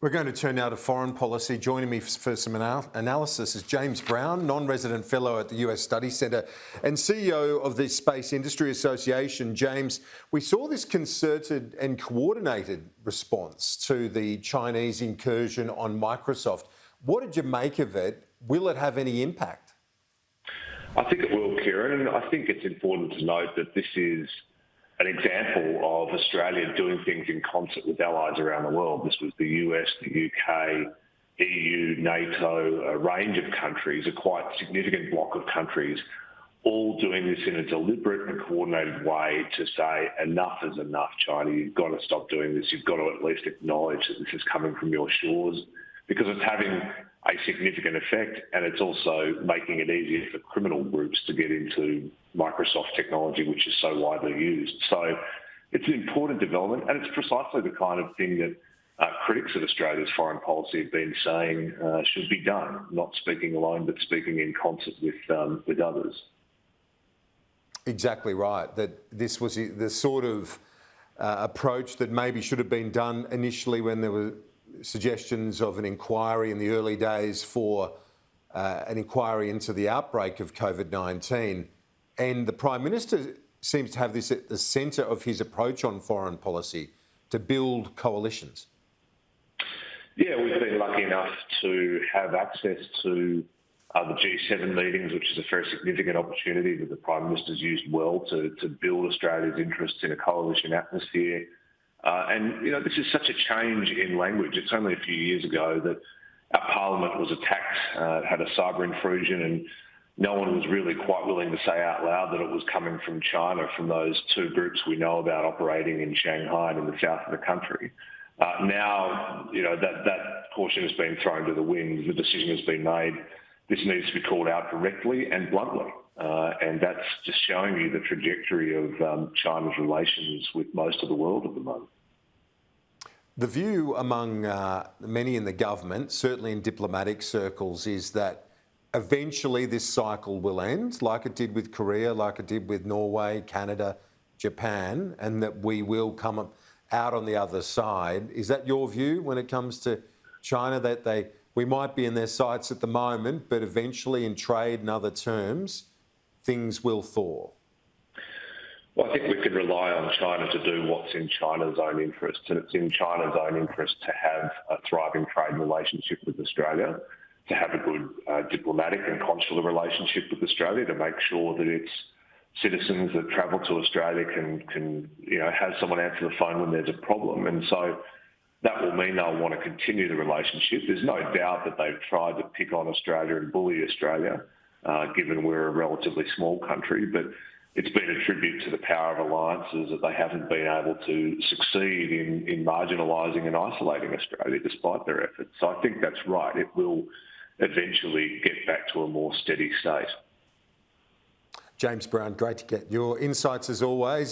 We're going to turn now to foreign policy. Joining me for some analysis is James Brown, non-resident fellow at the US Study Centre and CEO of the Space Industry Association. James, we saw this concerted and coordinated response to the Chinese incursion on Microsoft. What did you make of it? Will it have any impact? I think it will, Kieran, and I think it's important to note that this is an example of Australia doing things in concert with allies around the world. This was the US, the UK, EU, NATO, a range of countries, a quite significant block of countries, all doing this in a deliberate and coordinated way to say, enough is enough, China. You've got to stop doing this. You've got to at least acknowledge that this is coming from your shores, because it's having a significant effect, and it's also making it easier for criminal groups to get into Microsoft technology, which is so widely used. So it's an important development, and it's precisely the kind of thing that critics of Australia's foreign policy have been saying should be done, not speaking alone, but speaking in concert with others. Exactly right, that this was the sort of approach that maybe should have been done initially when there were suggestions of an inquiry in the early days for an inquiry into the outbreak of COVID-19. And the Prime Minister seems to have this at the centre of his approach on foreign policy, to build coalitions. Yeah, we've been lucky enough to have access to the G7 meetings, which is a very significant opportunity that the Prime Minister's used well to build Australia's interests in a coalition atmosphere. And, you know, this is such a change in language. It's only a few years ago that our parliament was attacked, had a cyber intrusion, and no one was really quite willing to say out loud that it was coming from China, from those two groups we know about operating in Shanghai and in the south of the country. Now, you know, that caution has been thrown to the wind. The decision has been made. This needs to be called out directly and bluntly. And that's just showing you the trajectory of China's relations with most of the world at the moment. The view among many in the government, certainly in diplomatic circles, is that eventually this cycle will end, like it did with Korea, like it did with Norway, Canada, Japan, and that we will come out on the other side. Is that your view when it comes to China, that we might be in their sights at the moment, but eventually in trade and other terms, things will thaw? Well, I think we can rely on China to do what's in China's own interest, and it's in China's own interest to have a thriving trade relationship with Australia, to have a good diplomatic and consular relationship with Australia, to make sure that its citizens that travel to Australia can have someone answer the phone when there's a problem. And so that will mean they'll want to continue the relationship. There's no doubt that they've tried to pick on Australia and bully Australia, given we're a relatively small country, but it's been a tribute to the power of alliances that they haven't been able to succeed in marginalising and isolating Australia despite their efforts. So I think that's right. It will eventually get back to a more steady state. James Brown, great to get your insights as always.